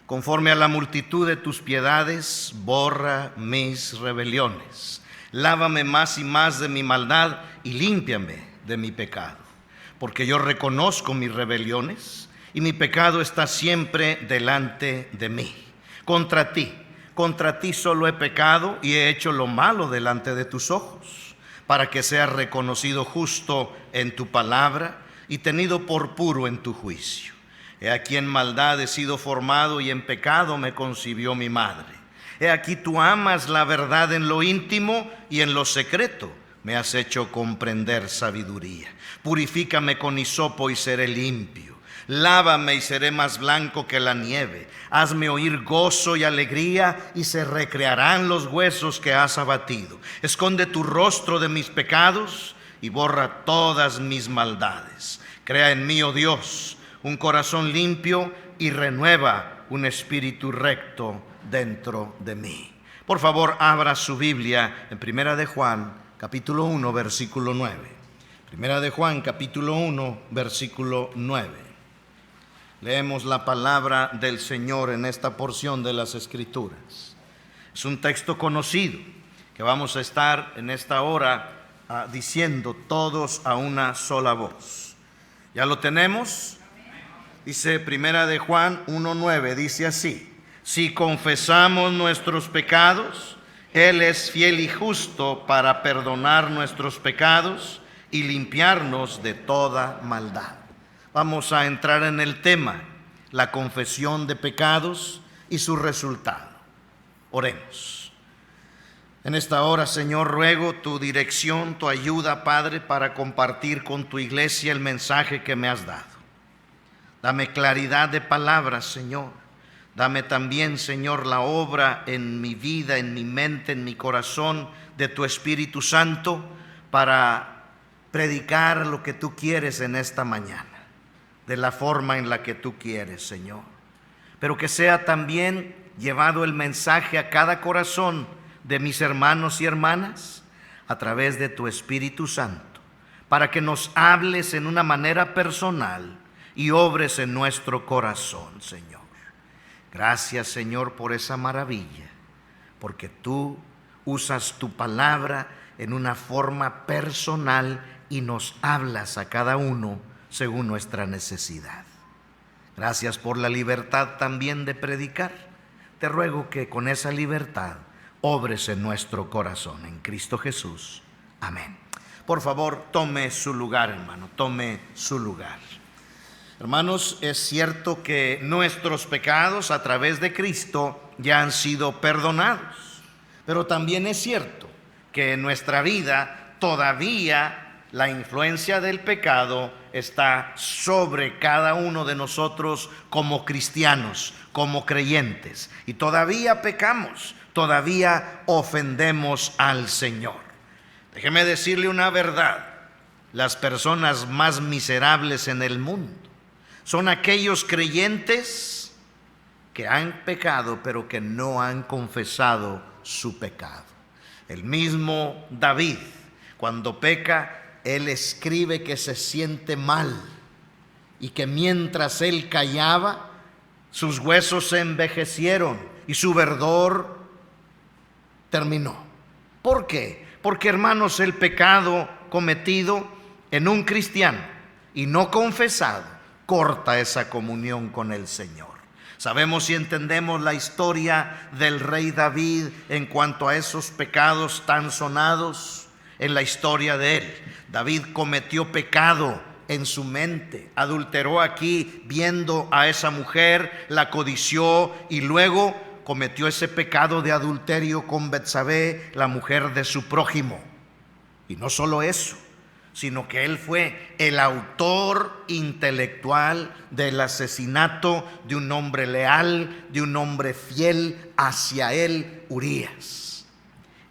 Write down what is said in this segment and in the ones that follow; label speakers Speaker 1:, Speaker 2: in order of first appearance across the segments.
Speaker 1: Conforme a la multitud de tus piedades, borra mis rebeliones. Lávame más y más de mi maldad y límpiame de mi pecado. Porque yo reconozco mis rebeliones y mi pecado está siempre delante de mí. Contra ti solo he pecado y he hecho lo malo delante de tus ojos, para que seas reconocido justo en tu palabra y tenido por puro en tu juicio. He aquí en maldad he sido formado y en pecado me concibió mi madre. He aquí tú amas la verdad en lo íntimo y en lo secreto me has hecho comprender sabiduría. Purifícame con hisopo y seré limpio. Lávame y seré más blanco que la nieve. Hazme oír gozo y alegría y se recrearán los huesos que has abatido. Esconde tu rostro de mis pecados y borra todas mis maldades. Crea en mí, oh Dios, un corazón limpio y renueva un espíritu recto dentro de mí. Por favor, abra su Biblia en Primera de Juan, capítulo 1, versículo 9. Primera de Juan, capítulo 1, versículo 9. Leemos la palabra del Señor en esta porción de las Escrituras. Es un texto conocido que vamos a estar en esta hora diciendo todos a una sola voz. ¿Ya lo tenemos? Dice Primera de Juan 1:9, dice así: si confesamos nuestros pecados, Él es fiel y justo para perdonar nuestros pecados y limpiarnos de toda maldad. Vamos a entrar en el tema, la confesión de pecados y su resultado. Oremos. En esta hora, Señor, ruego tu dirección, tu ayuda, Padre, para compartir con tu iglesia el mensaje que me has dado. Dame claridad de palabras, Señor. Dame también, Señor, la obra en mi vida, en mi mente, en mi corazón de tu Espíritu Santo para predicar lo que tú quieres en esta mañana, de la forma en la que tú quieres, Señor. Pero que sea también llevado el mensaje a cada corazón de mis hermanos y hermanas a través de tu Espíritu Santo, para que nos hables en una manera personal y obres en nuestro corazón, Señor. Gracias, Señor, por esa maravilla, porque tú usas tu palabra en una forma personal y nos hablas a cada uno según nuestra necesidad. Gracias por la libertad también de predicar. Te ruego que con esa libertad obres en nuestro corazón. En Cristo Jesús. Amén. Por favor, tome su lugar, hermano. Tome su lugar. Hermanos, es cierto que nuestros pecados a través de Cristo ya han sido perdonados. Pero también es cierto que en nuestra vida todavía la influencia del pecado está sobre cada uno de nosotros como cristianos, como creyentes. Y todavía pecamos, todavía ofendemos al Señor. Déjeme decirle una verdad: las personas más miserables en el mundo son aquellos creyentes que han pecado, pero que no han confesado su pecado. El mismo David, cuando peca, él escribe que se siente mal y que mientras él callaba, sus huesos se envejecieron y su verdor terminó. ¿Por qué? Porque, hermanos, el pecado cometido en un cristiano y no confesado corta esa comunión con el Señor. Sabemos y entendemos la historia del rey David en cuanto a esos pecados tan sonados en la historia de él. David cometió pecado en su mente, adulteró aquí viendo a esa mujer, la codició y luego cometió ese pecado de adulterio con Betsabé, la mujer de su prójimo. Y no solo eso, sino que él fue el autor intelectual del asesinato de un hombre leal, de un hombre fiel hacia él, Urías.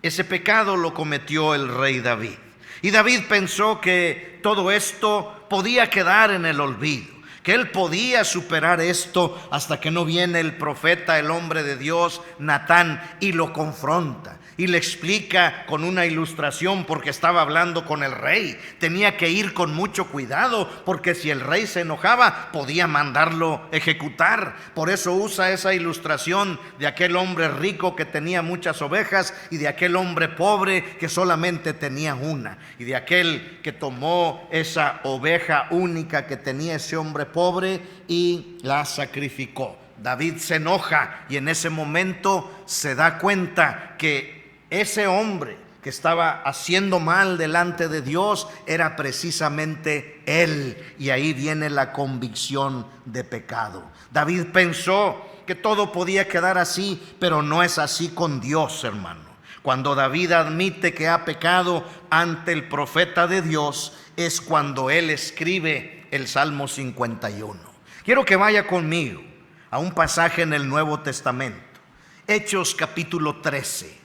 Speaker 1: Ese pecado lo cometió el rey David. Y David pensó que todo esto podía quedar en el olvido, que él podía superar esto hasta que no viene el profeta, el hombre de Dios, Natán, y lo confronta. Y le explica con una ilustración, porque estaba hablando con el rey. Tenía que ir con mucho cuidado, porque si el rey se enojaba, podía mandarlo ejecutar. Por eso usa esa ilustración de aquel hombre rico que tenía muchas ovejas, y de aquel hombre pobre que solamente tenía una, y de aquel que tomó esa oveja única que tenía ese hombre pobre y la sacrificó. David se enoja, y en ese momento se da cuenta que ese hombre que estaba haciendo mal delante de Dios era precisamente él, y ahí viene la convicción de pecado. David pensó que todo podía quedar así, pero no es así con Dios, hermano. Cuando David admite que ha pecado ante el profeta de Dios, es cuando él escribe el Salmo 51. Quiero que vaya conmigo a un pasaje en el Nuevo Testamento, Hechos capítulo 13.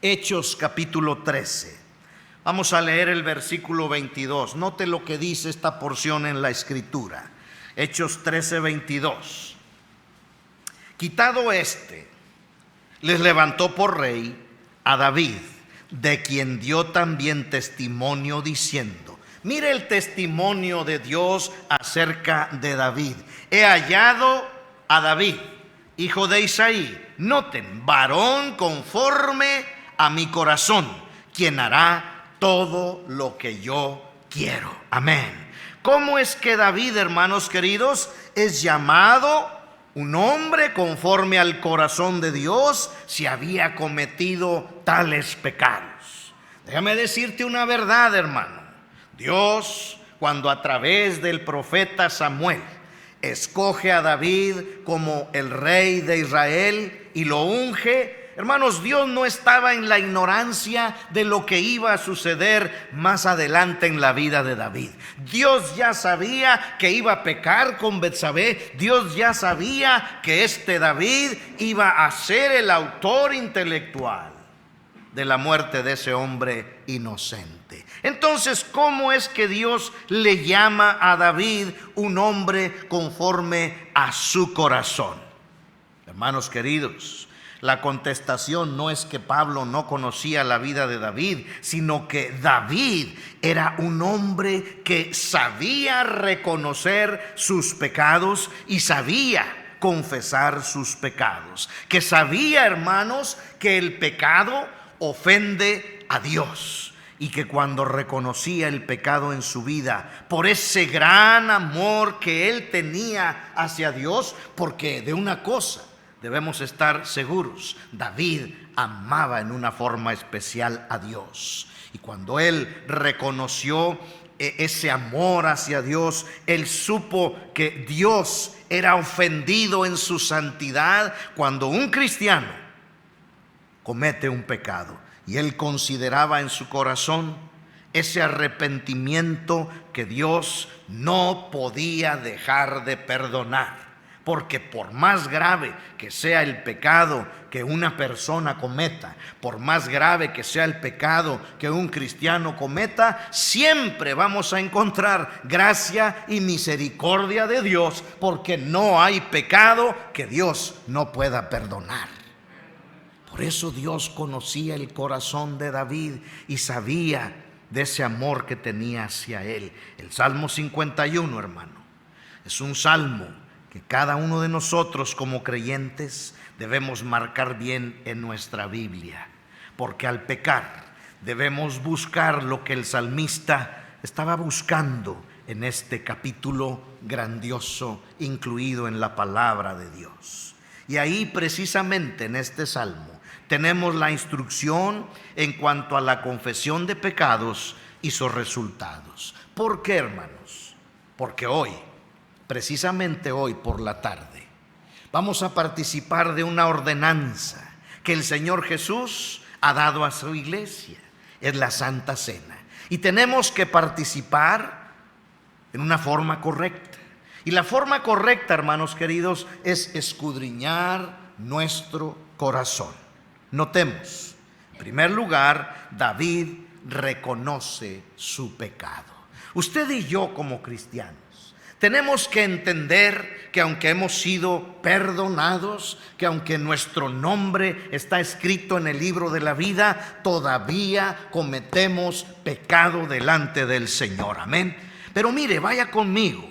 Speaker 1: Hechos capítulo 13. Vamos a leer el versículo 22. Note lo que dice esta porción en la escritura. Hechos 13, 22. Quitado este, les levantó por rey a David, de quien dio también testimonio diciendo. Mire el testimonio de Dios acerca de David. He hallado a David, hijo de Isaí. Noten, varón conforme a mi corazón, quien hará todo lo que yo quiero. Amén. ¿Cómo es que David, hermanos queridos, es llamado un hombre conforme al corazón de Dios si había cometido tales pecados? Déjame decirte una verdad, hermano. Dios, cuando a través del profeta Samuel escoge a David como el rey de Israel y lo unge, hermanos, Dios no estaba en la ignorancia de lo que iba a suceder más adelante en la vida de David. Dios ya sabía que iba a pecar con Betsabé. Dios ya sabía que este David iba a ser el autor intelectual de la muerte de ese hombre inocente. Entonces, ¿cómo es que Dios le llama a David un hombre conforme a su corazón? Hermanos queridos, la contestación no es que Pablo no conocía la vida de David, sino que David era un hombre que sabía reconocer sus pecados y sabía confesar sus pecados. Que sabía, hermanos, que el pecado ofende a Dios, y que cuando reconocía el pecado en su vida, por ese gran amor que él tenía hacia Dios, porque de una cosa debemos estar seguros: David amaba en una forma especial a Dios. Y cuando él reconoció ese amor hacia Dios, él supo que Dios era ofendido en su santidad cuando un cristiano comete un pecado. Y él consideraba en su corazón ese arrepentimiento que Dios no podía dejar de perdonar. Porque por más grave que sea el pecado que una persona cometa, por más grave que sea el pecado que un cristiano cometa, siempre vamos a encontrar gracia y misericordia de Dios, porque no hay pecado que Dios no pueda perdonar. Por eso Dios conocía el corazón de David y sabía de ese amor que tenía hacia él. El Salmo 51, hermano, es un salmo que cada uno de nosotros como creyentes debemos marcar bien en nuestra Biblia, porque al pecar debemos buscar lo que el salmista estaba buscando en este capítulo grandioso incluido en la palabra de Dios. Y ahí precisamente en este salmo tenemos la instrucción en cuanto a la confesión de pecados y sus resultados. ¿Por qué, hermanos? Porque hoy, precisamente hoy por la tarde, vamos a participar de una ordenanza que el Señor Jesús ha dado a su iglesia. Es la Santa Cena. Y tenemos que participar en una forma correcta. Y la forma correcta, hermanos queridos, es escudriñar nuestro corazón. Notemos, en primer lugar, David reconoce su pecado. Usted y yo como cristianos Tenemos que entender que aunque hemos sido perdonados, que aunque nuestro nombre está escrito en el libro de la vida, todavía cometemos pecado delante del Señor. Amén. Pero mire, vaya conmigo,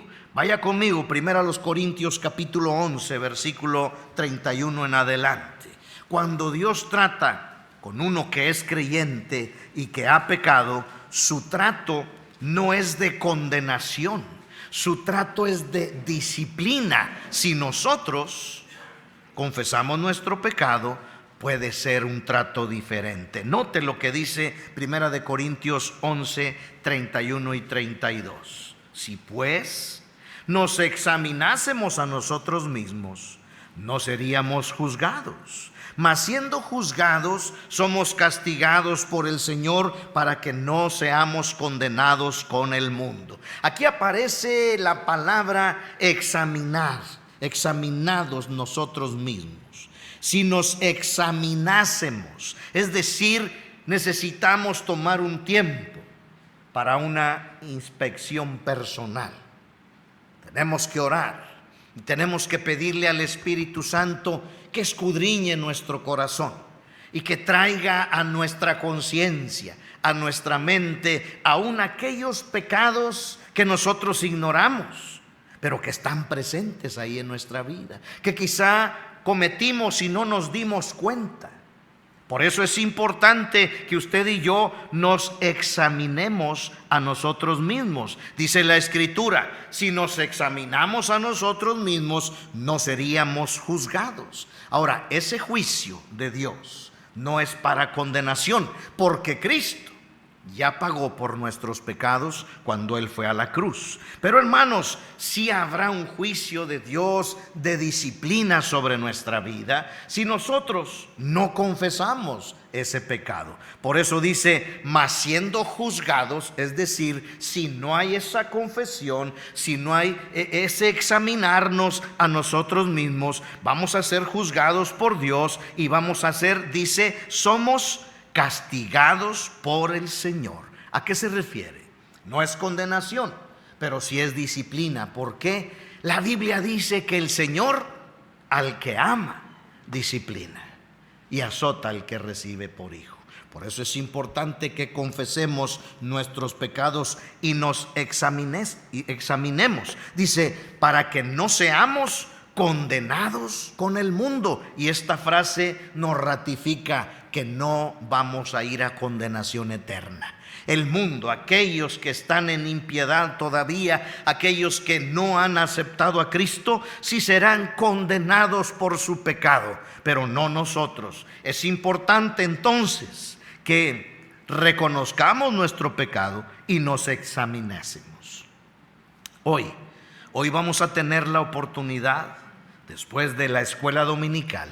Speaker 1: primero a los Corintios capítulo 11, versículo 31 en adelante. Cuando Dios trata con uno que es creyente y que ha pecado, su trato no es de condenación. Su trato es de disciplina. Si nosotros confesamos nuestro pecado, puede ser un trato diferente. Note lo que dice Primera de Corintios 11, 31 y 32. Si pues nos examinásemos a nosotros mismos, no seríamos juzgados. Mas siendo juzgados, somos castigados por el Señor para que no seamos condenados con el mundo. Aquí aparece la palabra examinar, examinados nosotros mismos. Si nos examinásemos, es decir, necesitamos tomar un tiempo para una inspección personal. Tenemos que orar y tenemos que pedirle al Espíritu Santo que escudriñe nuestro corazón y que traiga a nuestra conciencia, a nuestra mente, aún aquellos pecados que nosotros ignoramos, pero que están presentes ahí en nuestra vida, que quizá cometimos y no nos dimos cuenta. Por eso es importante que usted y yo nos examinemos a nosotros mismos. Dice la Escritura, si nos examinamos a nosotros mismos, no seríamos juzgados. Ahora, ese juicio de Dios no es para condenación, porque Cristo ya pagó por nuestros pecados cuando Él fue a la cruz. Pero hermanos, sí habrá un juicio de Dios de disciplina sobre nuestra vida si nosotros no confesamos ese pecado. Por eso dice, mas siendo juzgados, es decir, si no hay esa confesión, si no hay ese examinarnos a nosotros mismos, vamos a ser juzgados por Dios y vamos a ser, dice, somos castigados por el Señor. ¿A qué se refiere? No es condenación, pero sí es disciplina. ¿Por qué? La Biblia dice que el Señor al que ama disciplina y azota al que recibe por hijo. Por eso es importante que confesemos nuestros pecados y nos examinemos. Dice, para que no seamos condenados con el mundo. Y esta frase nos ratifica que no vamos a ir a condenación eterna. El mundo, aquellos que están en impiedad todavía, aquellos que no han aceptado a Cristo, sí serán condenados por su pecado, pero no nosotros. Es importante entonces que reconozcamos nuestro pecado y nos examinásemos. Hoy vamos a tener la oportunidad, después de la escuela dominical,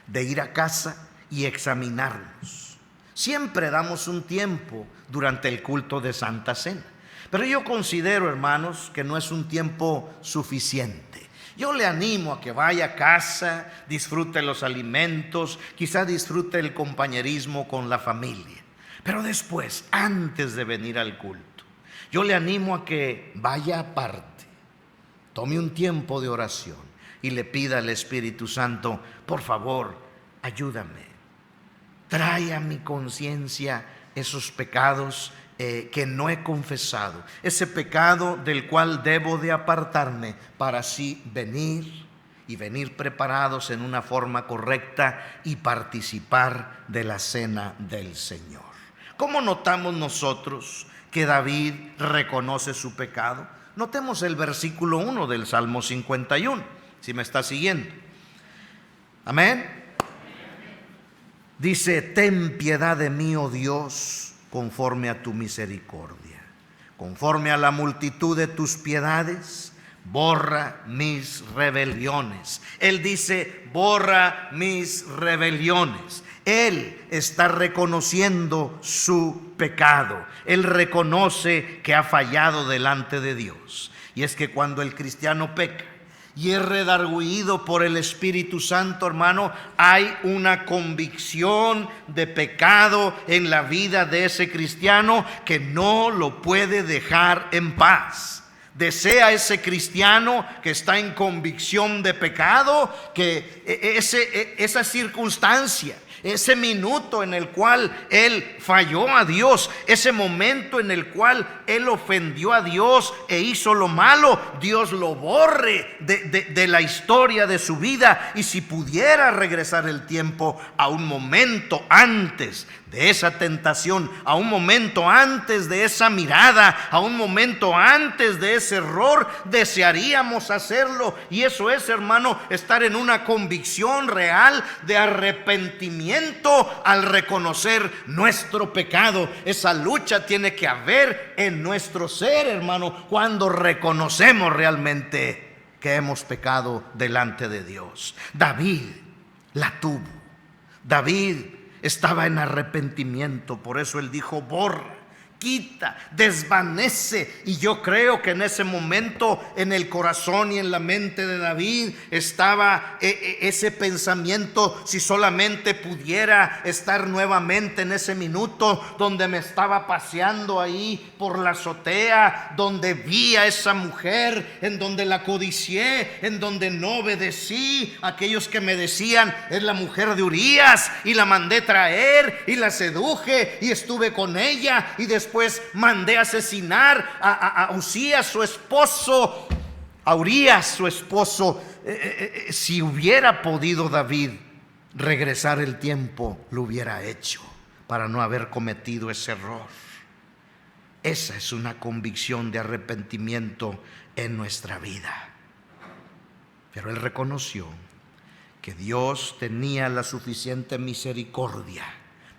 Speaker 1: de ir a casa y examinarnos. Siempre damos un tiempo durante el culto de Santa Cena, pero yo considero, hermanos, que no es un tiempo suficiente. Yo le animo a que vaya a casa, disfrute los alimentos, quizá disfrute el compañerismo con la familia, pero después, antes de venir al culto, yo le animo a que vaya aparte, tome un tiempo de oración y le pida al Espíritu Santo, por favor, ayúdame. Trae a mi conciencia esos pecados que no he confesado, ese pecado del cual debo de apartarme para así venir preparados en una forma correcta y participar de la cena del Señor. ¿Cómo notamos nosotros que David reconoce su pecado? Notemos el versículo 1 del Salmo 51, si me está siguiendo. Amén. Dice, ten piedad de mí, oh Dios, conforme a tu misericordia. Conforme a la multitud de tus piedades, borra mis rebeliones. Él dice, borra mis rebeliones. Él está reconociendo su pecado. Él reconoce que ha fallado delante de Dios. Y es que cuando el cristiano peca y es redargüido por el Espíritu Santo, hermano, hay una convicción de pecado en la vida de ese cristiano que no lo puede dejar en paz. Desea ese cristiano que está en convicción de pecado, que esa circunstancia, ese minuto en el cual él falló a Dios, ese momento en el cual él ofendió a Dios e hizo lo malo, Dios lo borre de la historia de su vida. Y si pudiera regresar el tiempo a un momento antes de esa tentación, a un momento antes de esa mirada, a un momento antes de ese error, desearíamos hacerlo. Y eso es, hermano, estar en una convicción real de arrepentimiento al reconocer nuestro pecado. Esa lucha tiene que haber en nuestro ser, hermano, cuando reconocemos realmente que hemos pecado delante de Dios. David la tuvo. David estaba en arrepentimiento, por eso él dijo: borra, quita, desvanece. Y yo creo que en ese momento, en el corazón y en la mente de David estaba ese pensamiento: si solamente pudiera estar nuevamente en ese minuto donde me estaba paseando ahí por la azotea, donde vi a esa mujer, en donde la codicié, en donde no obedecí a aquellos que me decían: es la mujer de Urías, y la mandé traer y la seduje y estuve con ella, y después mandé asesinar a Usías, su esposo, a Urías, su esposo. Si hubiera podido David regresar el tiempo, lo hubiera hecho para no haber cometido ese error. Esa es una convicción de arrepentimiento en nuestra vida. Pero él reconoció que Dios tenía la suficiente misericordia.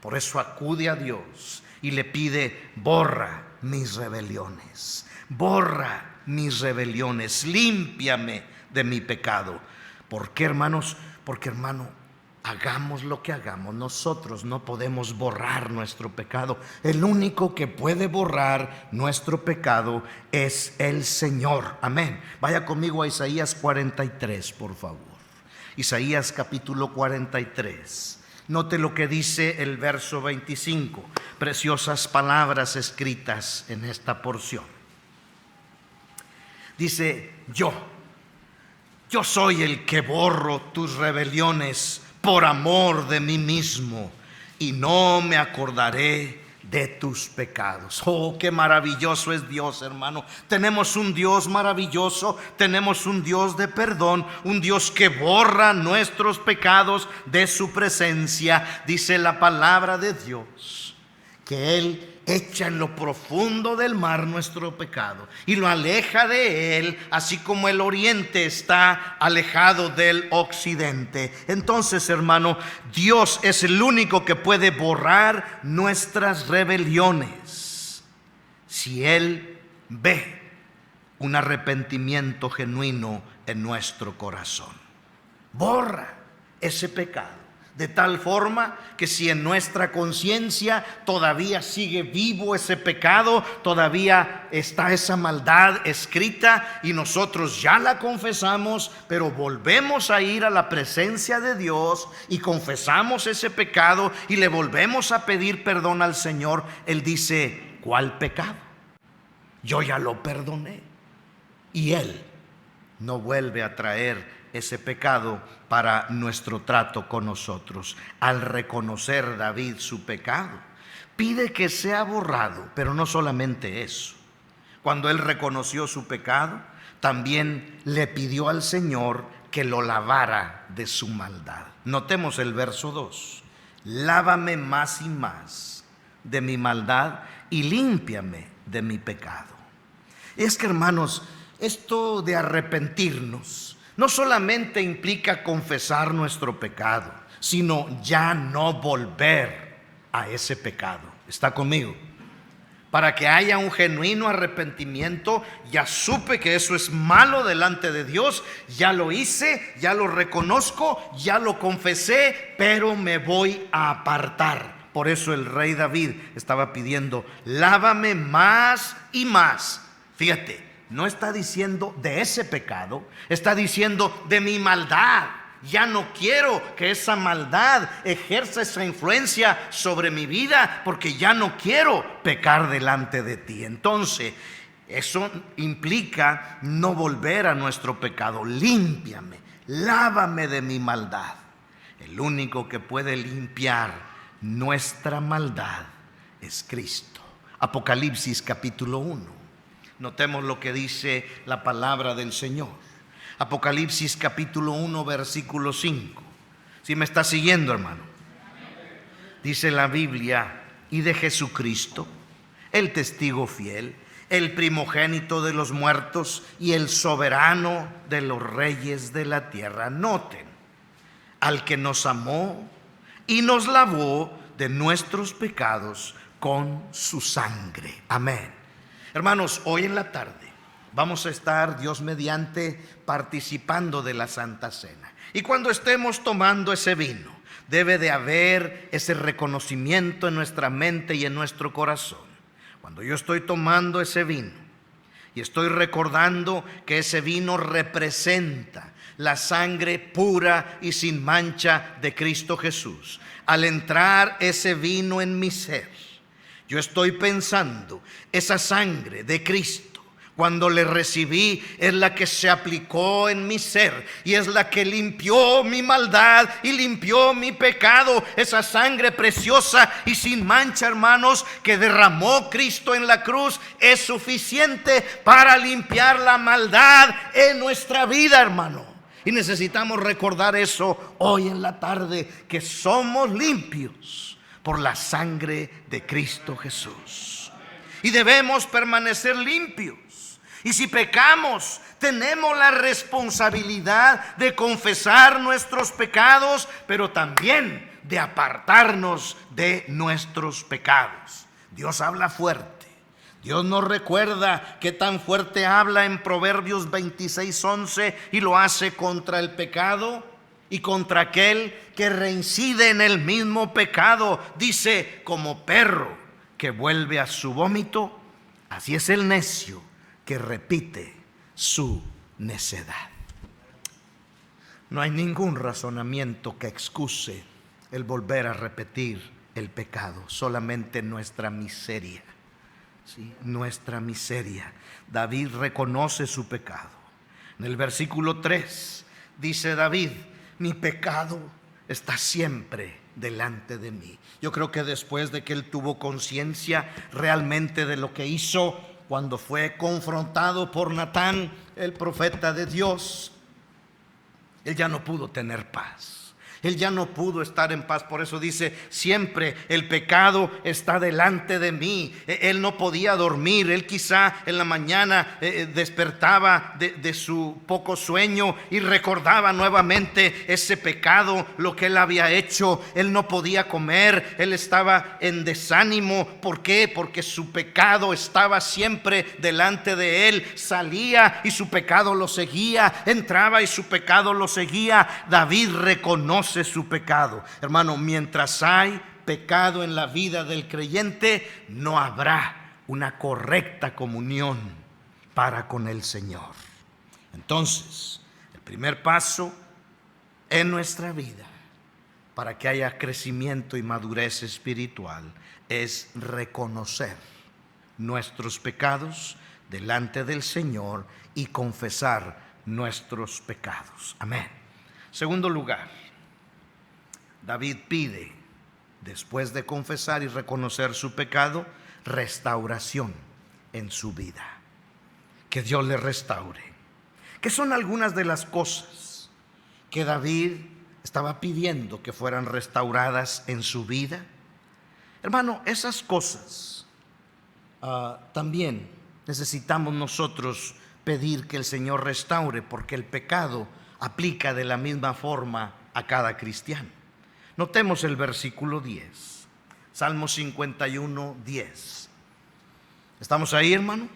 Speaker 1: Por eso acude a Dios y le pide: borra mis rebeliones, borra mis rebeliones, límpiame de mi pecado. ¿Por qué, hermanos? Porque, hermano, hagamos lo que hagamos, nosotros no podemos borrar nuestro pecado. El único que puede borrar nuestro pecado es el Señor. Amén. Vaya conmigo a Isaías 43, por favor. Isaías capítulo 43. Note lo que dice el verso 25. Preciosas palabras escritas en esta porción. Dice: yo soy el que borro tus rebeliones por amor de mí mismo, y no me acordaré de tus pecados. Oh, qué maravilloso es Dios, hermano. Tenemos un Dios maravilloso, tenemos un Dios de perdón, un Dios que borra nuestros pecados de su presencia. Dice la palabra de Dios que Él echa en lo profundo del mar nuestro pecado y lo aleja de Él, así como el oriente está alejado del occidente. Entonces, hermano, Dios es el único que puede borrar nuestras rebeliones si Él ve un arrepentimiento genuino en nuestro corazón. Borra ese pecado, de tal forma que si en nuestra conciencia todavía sigue vivo ese pecado, todavía está esa maldad escrita y nosotros ya la confesamos, pero volvemos a ir a la presencia de Dios y confesamos ese pecado y le volvemos a pedir perdón al Señor, Él dice: ¿cuál pecado? Yo ya lo perdoné. Y Él no vuelve a traer ese pecado para nuestro trato con nosotros. Al reconocer David su pecado, pide que sea borrado, pero no solamente eso. Cuando él reconoció su pecado, también le pidió al Señor que lo lavara de su maldad. Notemos el verso 2: lávame más y más de mi maldad y límpiame de mi pecado. Es que, hermanos, esto de arrepentirnos no solamente implica confesar nuestro pecado, sino ya no volver a ese pecado. ¿Está conmigo? Para que haya un genuino arrepentimiento, ya supe que eso es malo delante de Dios, ya lo hice, ya lo reconozco, ya lo confesé, pero me voy a apartar. Por eso el rey David estaba pidiendo: lávame más y más. Fíjate, no está diciendo de ese pecado, está diciendo de mi maldad. Ya no quiero que esa maldad ejerza esa influencia sobre mi vida, porque ya no quiero pecar delante de ti. Entonces, Eso implica no volver a nuestro pecado. Límpiame, lávame de mi maldad. El único que puede limpiar nuestra maldad es Cristo. Apocalipsis capítulo 1. Notemos lo que dice la palabra del Señor. Apocalipsis capítulo 1, versículo 5. Si me está siguiendo, hermano. Dice la Biblia: y de Jesucristo, el testigo fiel, el primogénito de los muertos y el soberano de los reyes de la tierra. Noten, al que nos amó y nos lavó de nuestros pecados con su sangre. Amén. Hermanos, hoy en la tarde vamos a estar, Dios mediante, participando de la Santa Cena. Y cuando estemos tomando ese vino, debe de haber ese reconocimiento en nuestra mente y en nuestro corazón. Cuando yo estoy tomando ese vino y estoy recordando que ese vino representa la sangre pura y sin mancha de Cristo Jesús, al entrar ese vino en mi ser, yo estoy pensando, esa sangre de Cristo, cuando le recibí, es la que se aplicó en mi ser y es la que limpió mi maldad y limpió mi pecado. Esa sangre preciosa y sin mancha, hermanos, que derramó Cristo en la cruz, es suficiente para limpiar la maldad en nuestra vida, hermano. Y necesitamos recordar eso hoy en la tarde, que somos limpios por la sangre de Cristo Jesús. Y debemos permanecer limpios. Y si pecamos, tenemos la responsabilidad de confesar nuestros pecados, pero también de apartarnos de nuestros pecados. Dios habla fuerte. Dios nos recuerda que tan fuerte habla en Proverbios 26:11, y lo hace contra el pecado y contra aquel que reincide en el mismo pecado. Dice: como perro que vuelve a su vómito, así es el necio que repite su necedad. No hay ningún razonamiento que excuse el volver a repetir el pecado, solamente nuestra miseria. ¿Sí? Nuestra miseria. David reconoce su pecado. En el versículo 3 dice David: mi pecado está siempre delante de mí. Yo creo que después de que él tuvo conciencia realmente de lo que hizo, cuando fue confrontado por Natán, el profeta de Dios, él ya no pudo tener paz. Él ya no pudo estar en paz. Por eso dice: siempre el pecado está delante de mí. Él no podía dormir. Él quizá en la mañana despertaba de su poco sueño y recordaba nuevamente ese pecado, lo que él había hecho. Él no podía comer. Él estaba en desánimo. ¿Por qué? Porque su pecado estaba siempre delante de él. Salía y su pecado lo seguía. Entraba y su pecado lo seguía. David reconoce su pecado. Hermano, mientras hay pecado en la vida del creyente, no habrá una correcta comunión para con el Señor. Entonces, el primer paso en nuestra vida para que haya crecimiento y madurez espiritual es reconocer nuestros pecados delante del Señor y confesar nuestros pecados. Amén. Segundo lugar, David pide, después de confesar y reconocer su pecado, restauración en su vida. Que Dios le restaure. ¿Qué son algunas de las cosas que David estaba pidiendo que fueran restauradas en su vida? Hermano, esas cosas también necesitamos nosotros pedir que el Señor restaure, porque el pecado aplica de la misma forma a cada cristiano. Notemos el versículo 10, Salmo 51, 10. ¿Estamos ahí, hermano?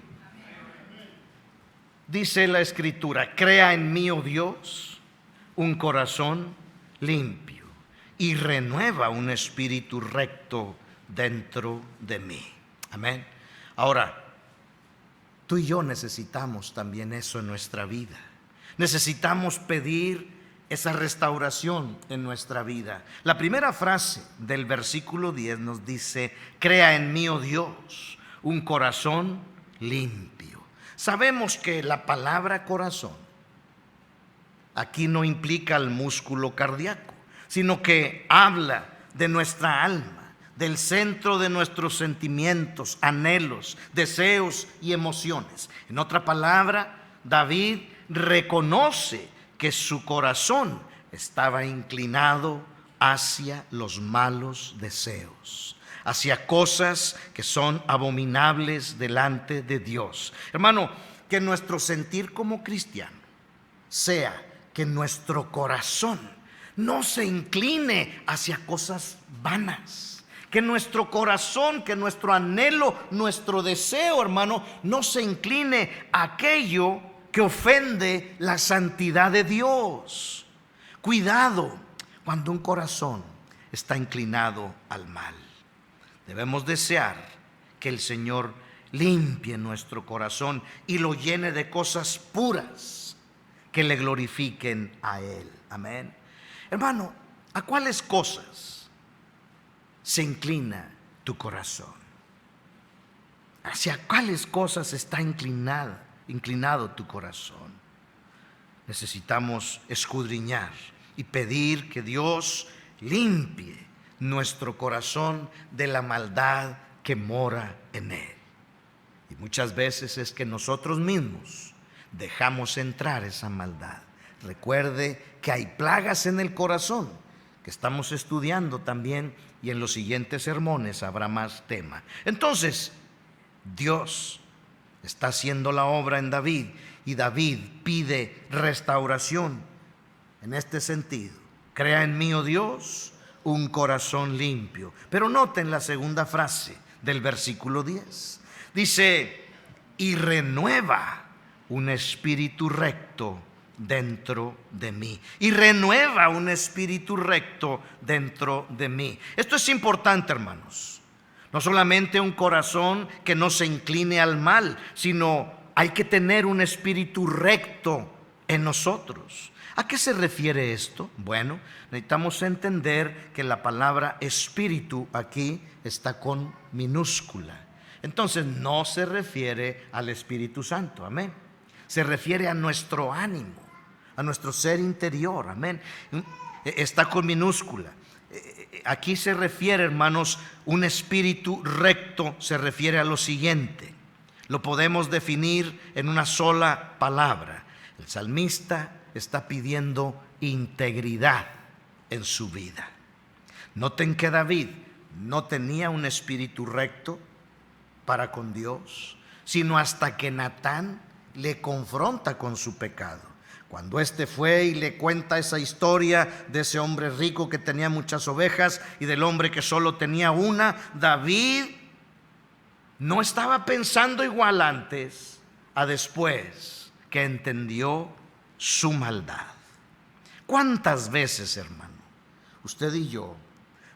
Speaker 1: Dice la Escritura: crea en mí, oh Dios, un corazón limpio y renueva un espíritu recto dentro de mí. Amén. Ahora, tú y yo necesitamos también eso en nuestra vida. Necesitamos pedir esa restauración en nuestra vida. La primera frase del versículo 10 nos dice: crea en mí, oh Dios, un corazón limpio. Sabemos que la palabra corazón aquí no implica el músculo cardíaco, sino que habla de nuestra alma, del centro de nuestros sentimientos, anhelos, deseos y emociones. En otra palabra, David reconoce que su corazón estaba inclinado hacia los malos deseos, hacia cosas que son abominables delante de Dios. Hermano, que nuestro sentir como cristiano sea que nuestro corazón no se incline hacia cosas vanas. Que nuestro corazón, que nuestro anhelo, nuestro deseo, hermano, no se incline a aquello que ofende la santidad de Dios. Cuidado cuando un corazón está inclinado al mal. Debemos desear que el Señor limpie nuestro corazón y lo llene de cosas puras que le glorifiquen a Él. Amén. Hermano, ¿a cuáles cosas se inclina tu corazón? ¿Hacia cuáles cosas está inclinado tu corazón? Necesitamos escudriñar y pedir que Dios limpie nuestro corazón de la maldad que mora en él. Y muchas veces es que nosotros mismos dejamos entrar esa maldad. Recuerde que hay plagas en el corazón que estamos estudiando también, y en los siguientes sermones habrá más tema. Entonces, Dios está haciendo la obra en David, y David pide restauración en este sentido. Crea en mí, oh Dios, un corazón limpio. Pero noten la segunda frase del versículo 10. Dice: y renueva un espíritu recto dentro de mí. Y renueva un espíritu recto dentro de mí. Esto es importante, hermanos. No solamente un corazón que no se incline al mal, sino hay que tener un espíritu recto en nosotros. ¿A qué se refiere esto? Bueno, necesitamos entender que la palabra espíritu aquí está con minúscula. Entonces no se refiere al Espíritu Santo, amén. Se refiere a nuestro ánimo, a nuestro ser interior, amén. Está con minúscula. Aquí se refiere, hermanos, un espíritu recto se refiere a lo siguiente. Lo podemos definir en una sola palabra. El salmista está pidiendo integridad en su vida. Noten que David no tenía un espíritu recto para con Dios, sino hasta que Natán le confronta con su pecado. Cuando éste fue y le cuenta esa historia de ese hombre rico que tenía muchas ovejas y del hombre que solo tenía una, David no estaba pensando igual antes a después que entendió su maldad. ¿Cuántas veces, hermano, usted y yo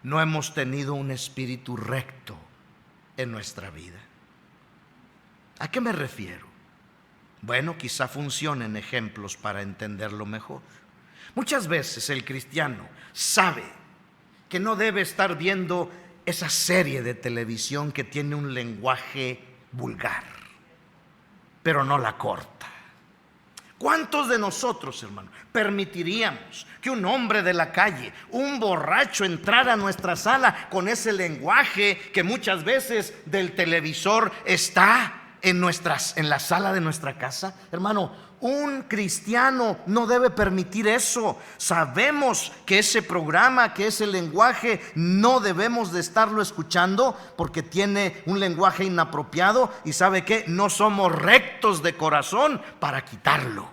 Speaker 1: no hemos tenido un espíritu recto en nuestra vida? ¿A qué me refiero? Bueno, quizá funcionen ejemplos para entenderlo mejor. Muchas veces el cristiano sabe que no debe estar viendo esa serie de televisión que tiene un lenguaje vulgar, pero no la corta. ¿Cuántos de nosotros, hermano, permitiríamos que un hombre de la calle, un borracho, entrara a nuestra sala con ese lenguaje que muchas veces del televisor está en la sala de nuestra casa? Hermano, un cristiano no debe permitir eso. Sabemos que ese programa, que ese lenguaje, no debemos de estarlo escuchando porque tiene un lenguaje inapropiado, y ¿sabe qué? No somos rectos de corazón para quitarlo.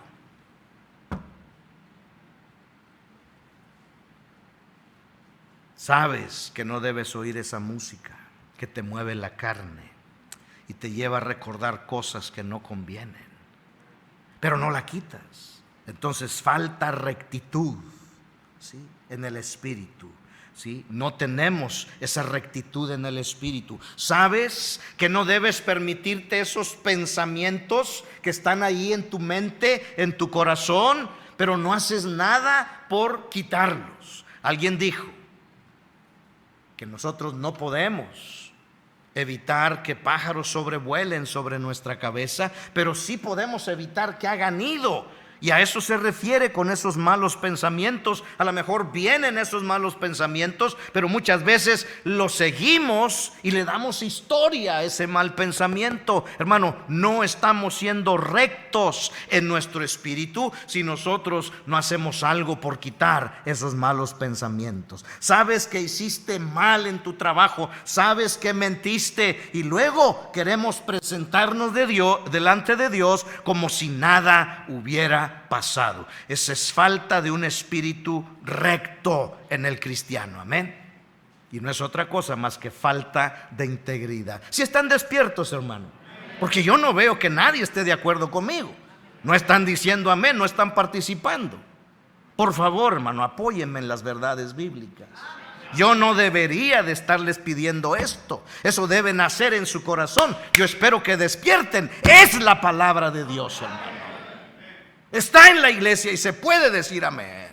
Speaker 1: Sabes que no debes oír esa música que te mueve la carne y te lleva a recordar cosas que no convienen, pero no la quitas. Entonces falta rectitud, ¿sí?, en el espíritu, ¿sí? No tenemos esa rectitud en el espíritu. Sabes que no debes permitirte esos pensamientos que están ahí en tu mente, en tu corazón, pero no haces nada por quitarlos. Alguien dijo que nosotros no podemos evitar que pájaros sobrevuelen sobre nuestra cabeza, pero sí podemos evitar que hagan nido. Y a eso se refiere con esos malos pensamientos. A lo mejor vienen esos malos pensamientos, pero muchas veces los seguimos y le damos historia a ese mal pensamiento. Hermano, no estamos siendo rectos en nuestro espíritu si nosotros no hacemos algo por quitar esos malos pensamientos. Sabes que hiciste mal en tu trabajo, sabes que mentiste, y luego queremos presentarnos delante de Dios como si nada hubiera pasado. Esa es falta de un espíritu recto en el cristiano. Amén. Y no es otra cosa más que falta de integridad. Si están despiertos, hermano, porque yo no veo que nadie esté de acuerdo conmigo. No están diciendo amén, no están participando. Por favor, hermano, apóyenme en las verdades bíblicas. Yo no debería de estarles pidiendo esto. Eso debe nacer en su corazón. Yo espero que despierten. Es la palabra de Dios, hermano. Está en la iglesia y se puede decir amén.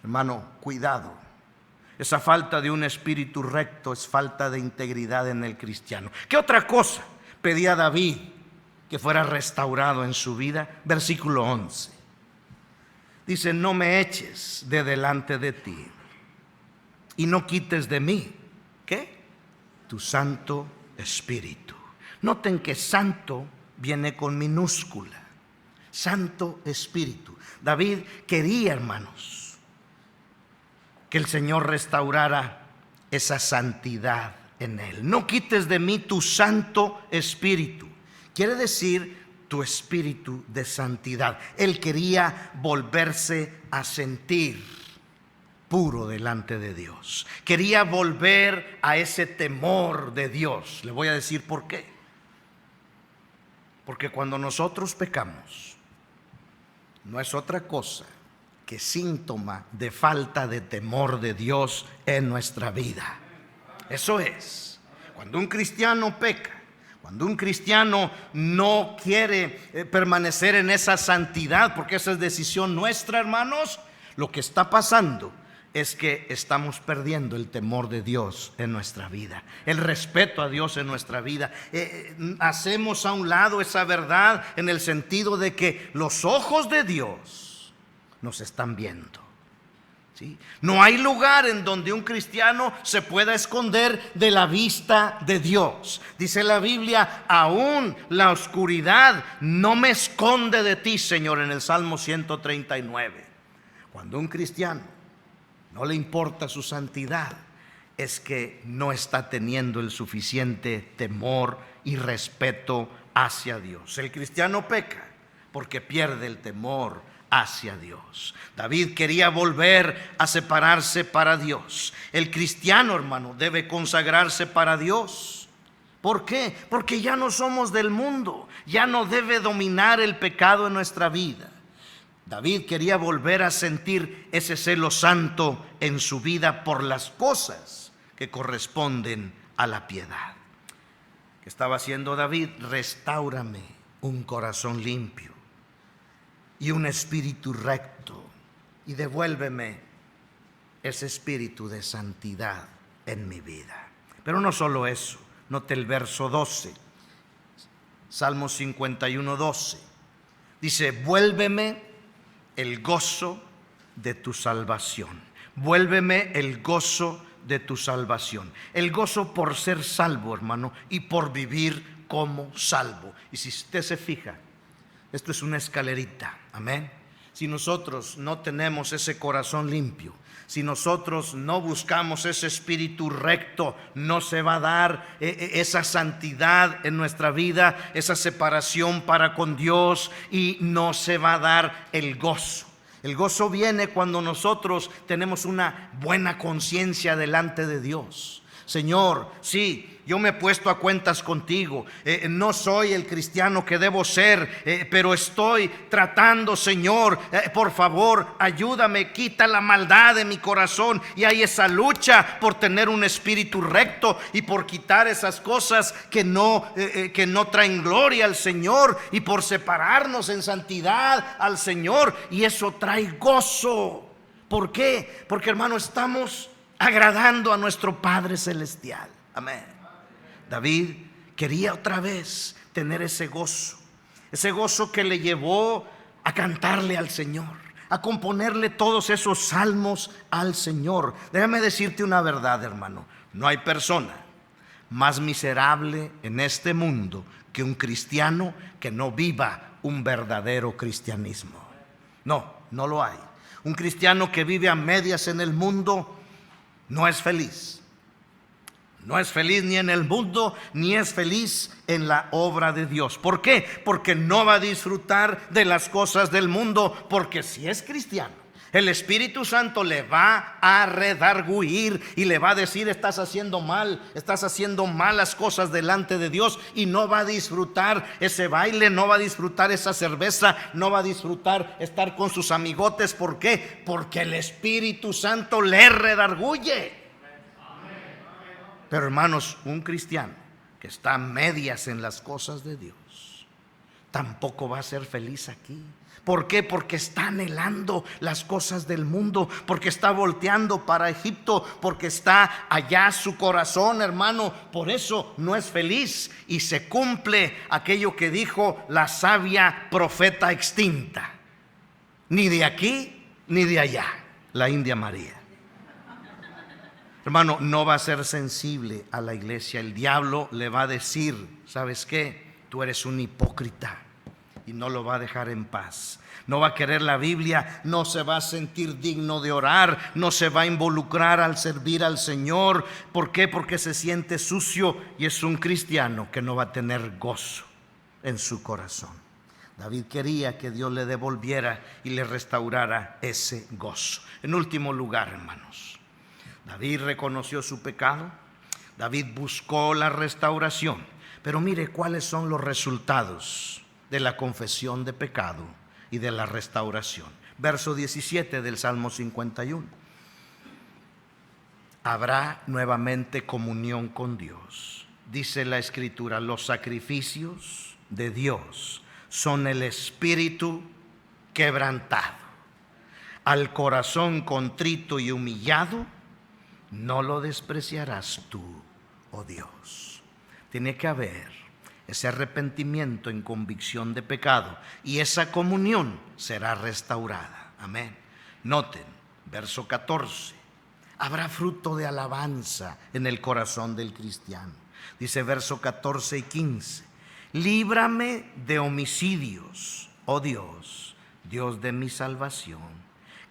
Speaker 1: Hermano, cuidado. Esa falta de un espíritu recto es falta de integridad en el cristiano. ¿Qué otra cosa pedía David que fuera restaurado en su vida? Versículo 11. Dice: no me eches de delante de ti y no quites de mí, ¿qué? Tu Santo Espíritu. Noten que santo viene con minúscula. Santo Espíritu. David quería, hermanos, que el Señor restaurara esa santidad en él. No quites de mí tu Santo Espíritu. Quiere decir tu espíritu de santidad. Él quería volverse a sentir puro delante de Dios. Quería volver a ese temor de Dios. Le voy a decir por qué. Porque cuando nosotros pecamos, no es otra cosa que síntoma de falta de temor de Dios en nuestra vida. Eso es, cuando un cristiano peca, cuando un cristiano no quiere permanecer en esa santidad, porque esa es decisión nuestra, hermanos, lo que está pasando es que estamos perdiendo el temor de Dios en nuestra vida, el respeto a Dios en nuestra vida. Hacemos a un lado esa verdad en el sentido de que los ojos de Dios nos están viendo. ¿Sí? No hay lugar en donde un cristiano se pueda esconder de la vista de Dios. Dice la Biblia: aún la oscuridad no me esconde de ti, Señor, en el Salmo 139. Cuando un cristiano no le importa su santidad, es que no está teniendo el suficiente temor y respeto hacia Dios. El cristiano peca porque pierde el temor hacia Dios. David quería volver a separarse para Dios. El cristiano, hermano, debe consagrarse para Dios. ¿Por qué? Porque ya no somos del mundo. Ya no debe dominar el pecado en nuestra vida. David quería volver a sentir ese celo santo en su vida por las cosas que corresponden a la piedad. ¿Qué estaba haciendo David? Restáurame un corazón limpio y un espíritu recto, y devuélveme ese espíritu de santidad en mi vida. Pero no solo eso, note el verso 12, Salmo 51, 12. Dice: vuélveme el gozo de tu salvación. Vuélveme el gozo de tu salvación. El gozo por ser salvo, hermano, y por vivir como salvo. Y si usted se fija, esto es una escalerita. Amén. Si nosotros no tenemos ese corazón limpio, si nosotros no buscamos ese espíritu recto, no se va a dar esa santidad en nuestra vida, esa separación para con Dios, y no se va a dar el gozo. El gozo viene cuando nosotros tenemos una buena conciencia delante de Dios. Señor, sí, yo me he puesto a cuentas contigo, no soy el cristiano que debo ser, pero estoy tratando, Señor, por favor, ayúdame, quita la maldad de mi corazón. Y hay esa lucha por tener un espíritu recto y por quitar esas cosas que no traen gloria al Señor, y por separarnos en santidad al Señor, y eso trae gozo. ¿Por qué? Porque, hermano, estamos agradando a nuestro Padre Celestial. Amén. David quería otra vez tener ese gozo que le llevó a cantarle al Señor, a componerle todos esos salmos al Señor. Déjame decirte una verdad, hermano: no hay persona más miserable en este mundo que un cristiano que no viva un verdadero cristianismo. No, no lo hay. Un cristiano que vive a medias en el mundo no es feliz. No es feliz ni en el mundo, ni es feliz en la obra de Dios. ¿Por qué? Porque no va a disfrutar de las cosas del mundo. Porque si es cristiano, el Espíritu Santo le va a redarguir y le va a decir: estás haciendo mal, estás haciendo malas cosas delante de Dios. Y no va a disfrutar ese baile, no va a disfrutar esa cerveza, no va a disfrutar estar con sus amigotes. ¿Por qué? Porque el Espíritu Santo le redarguye. Pero hermanos, un cristiano que está a medias en las cosas de Dios tampoco va a ser feliz aquí. ¿Por qué? Porque está anhelando las cosas del mundo, porque está volteando para Egipto, porque está allá su corazón, hermano. Por eso no es feliz, y se cumple aquello que dijo la sabia profeta extinta: ni de aquí ni de allá, la India María. Hermano, no va a ser sensible a la iglesia. El diablo le va a decir: ¿sabes qué? Tú eres un hipócrita. Y no lo va a dejar en paz. No va a querer la Biblia, no se va a sentir digno de orar, no se va a involucrar al servir al Señor. ¿Por qué? Porque se siente sucio y es un cristiano que no va a tener gozo en su corazón. David quería que Dios le devolviera y le restaurara ese gozo. En último lugar, hermanos, David reconoció su pecado, David buscó la restauración, pero mire cuáles son los resultados de la confesión de pecado y de la restauración. Verso 17 del Salmo 51. Habrá nuevamente comunión con Dios. Dice la Escritura: los sacrificios de Dios son el espíritu quebrantado. Al corazón contrito y humillado no lo despreciarás tú, oh Dios. Tiene que haber ese arrepentimiento en convicción de pecado, y esa comunión será restaurada. Amén. Noten, verso 14. Habrá fruto de alabanza en el corazón del cristiano. Dice verso 14 y 15: líbrame de homicidios, oh Dios, Dios de mi salvación.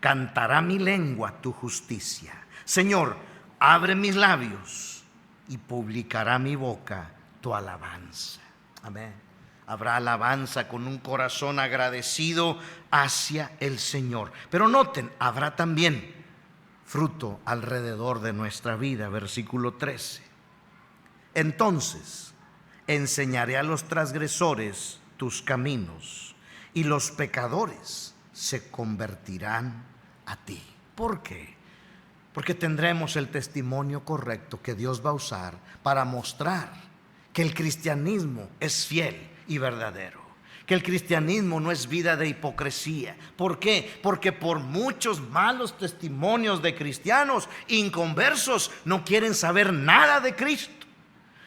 Speaker 1: Cantará mi lengua tu justicia. Señor, abre mis labios y publicará mi boca tu alabanza. Amén. Habrá alabanza con un corazón agradecido hacia el Señor. Pero noten, habrá también fruto alrededor de nuestra vida. Versículo 13. Entonces enseñaré a los transgresores tus caminos, y los pecadores se convertirán a ti. ¿Por qué? Porque tendremos el testimonio correcto que Dios va a usar para mostrar que el cristianismo es fiel y verdadero, que el cristianismo no es vida de hipocresía. ¿Por qué? Porque por muchos malos testimonios de cristianos inconversos no quieren saber nada de Cristo.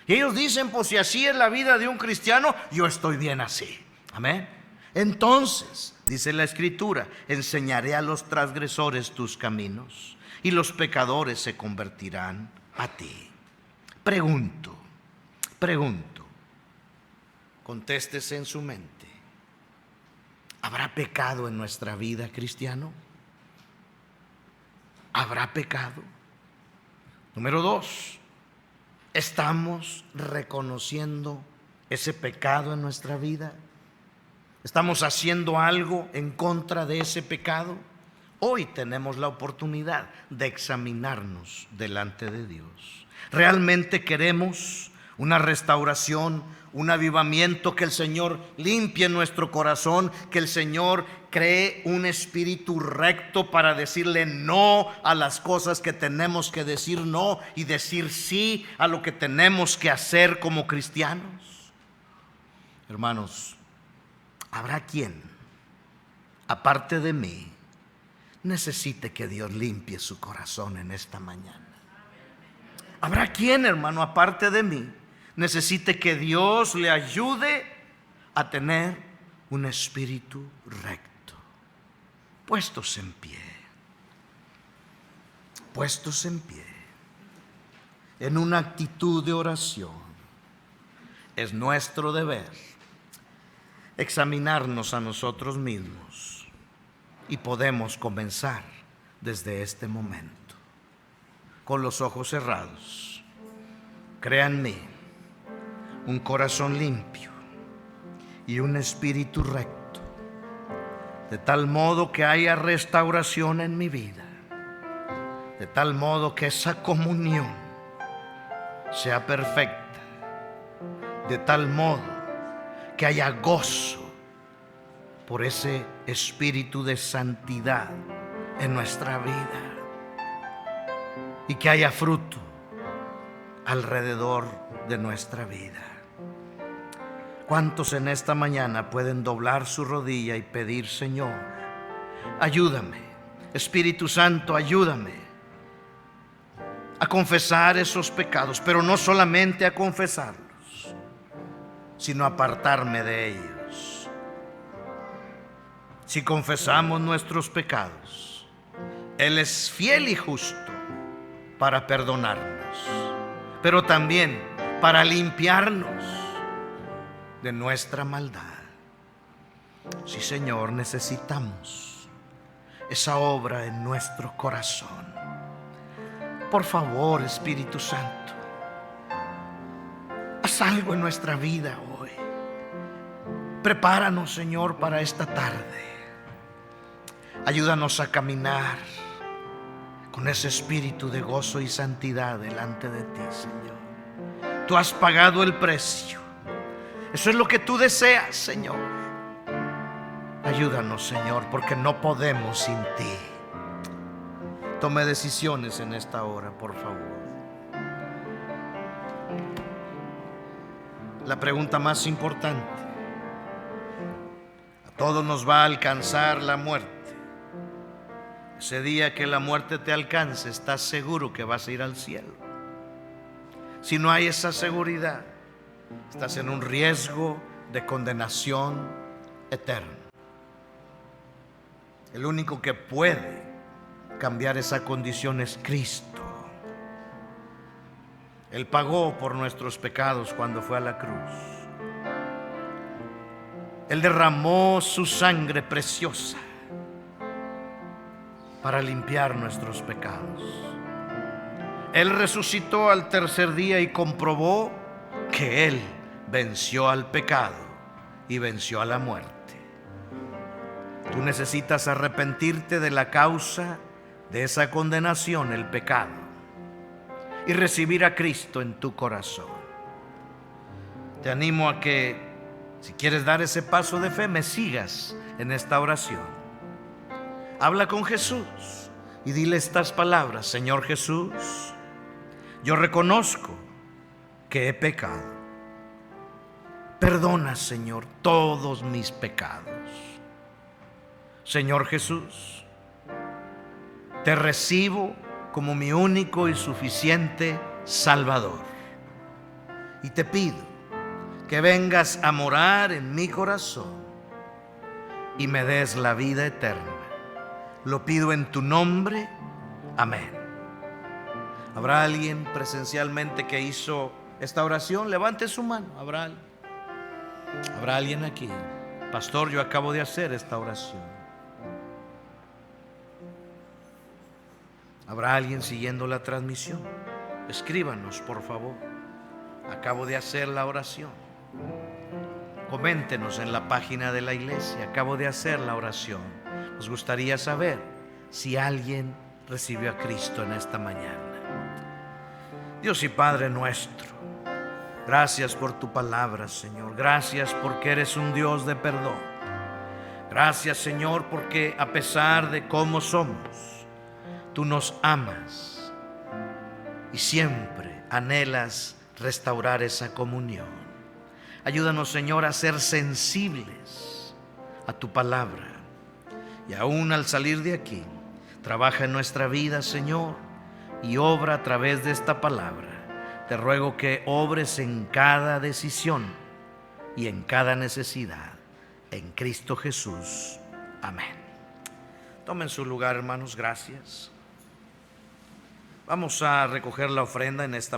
Speaker 1: Y ellos dicen: pues si así es la vida de un cristiano, yo estoy bien así. Amén. Entonces, dice la Escritura: enseñaré a los transgresores tus caminos, y los pecadores se convertirán a ti. Pregunto, contéstese en su mente: ¿habrá pecado en nuestra vida, cristiano? ¿Habrá pecado? Número 2, ¿estamos reconociendo ese pecado en nuestra vida? ¿Estamos haciendo algo en contra de ese pecado? Hoy tenemos la oportunidad de examinarnos delante de Dios. ¿Realmente queremos una restauración, un avivamiento, que el Señor limpie nuestro corazón, que el Señor cree un espíritu recto para decirle no a las cosas que tenemos que decir no y decir sí a lo que tenemos que hacer como cristianos? Hermanos, ¿habrá quien, aparte de mí, necesite que Dios limpie su corazón en esta mañana? Habrá quien, hermano, aparte de mí, necesite que Dios le ayude a tener un espíritu recto. Puestos en pie, en una actitud de oración, es nuestro deber examinarnos a nosotros mismos y podemos comenzar desde este momento. Con los ojos cerrados, créanme, un corazón limpio y un espíritu recto, de tal modo que haya restauración en mi vida, de tal modo que esa comunión sea perfecta, de tal modo que haya gozo por ese espíritu de santidad en nuestra vida y que haya fruto alrededor de nuestra vida. ¿Cuántos en esta mañana pueden doblar su rodilla y pedir: Señor, ayúdame, Espíritu Santo, ayúdame a confesar esos pecados, pero no solamente a confesarlos, sino a apartarme de ellos? Si confesamos nuestros pecados, Él es fiel y justo para perdonarnos, pero también para limpiarnos de nuestra maldad. Sí, Señor, necesitamos esa obra en nuestro corazón. Por favor, Espíritu Santo, haz algo en nuestra vida hoy. Prepáranos, Señor, para esta tarde. Ayúdanos a caminar con ese espíritu de gozo y santidad delante de ti, Señor. Tú has pagado el precio. Eso es lo que tú deseas, Señor. Ayúdanos, Señor, porque no podemos sin ti. Tome decisiones en esta hora, por favor. La pregunta más importante: a todos nos va a alcanzar la muerte. Ese día que la muerte te alcance, ¿estás seguro que vas a ir al cielo? Si no hay esa seguridad, estás en un riesgo de condenación eterna. El único que puede cambiar esa condición es Cristo. Él pagó por nuestros pecados cuando fue a la cruz. Él derramó su sangre preciosa para limpiar nuestros pecados. Él resucitó al tercer día y comprobó que Él venció al pecado y venció a la muerte. Tú necesitas arrepentirte de la causa de esa condenación, el pecado, y recibir a Cristo en tu corazón. Te animo a que, si quieres dar ese paso de fe, me sigas en esta oración. Habla con Jesús y dile estas palabras: Señor Jesús, yo reconozco que he pecado. Perdona, Señor, todos mis pecados. Señor Jesús, te recibo como mi único y suficiente Salvador. Y te pido que vengas a morar en mi corazón y me des la vida eterna. Lo pido en tu nombre. Amén. ¿Habrá alguien presencialmente que hizo esta oración? Levante su mano. ¿Habrá alguien aquí? Pastor, yo acabo de hacer esta oración. ¿Habrá alguien siguiendo la transmisión? Escríbanos, por favor. Acabo de hacer la oración. Coméntenos en la página de la iglesia: acabo de hacer la oración. Nos gustaría saber si alguien recibió a Cristo en esta mañana. Dios y Padre nuestro, gracias por tu palabra, Señor. Gracias porque eres un Dios de perdón. Gracias, Señor, porque a pesar de cómo somos, tú nos amas y siempre anhelas restaurar esa comunión. Ayúdanos, Señor, a ser sensibles a tu palabra. Y aún al salir de aquí, trabaja en nuestra vida, Señor, y obra a través de esta palabra. te ruego que obres en cada decisión y en cada necesidad. En Cristo Jesús. Amén. Tomen su lugar, hermanos. Gracias. Vamos a recoger la ofrenda en esta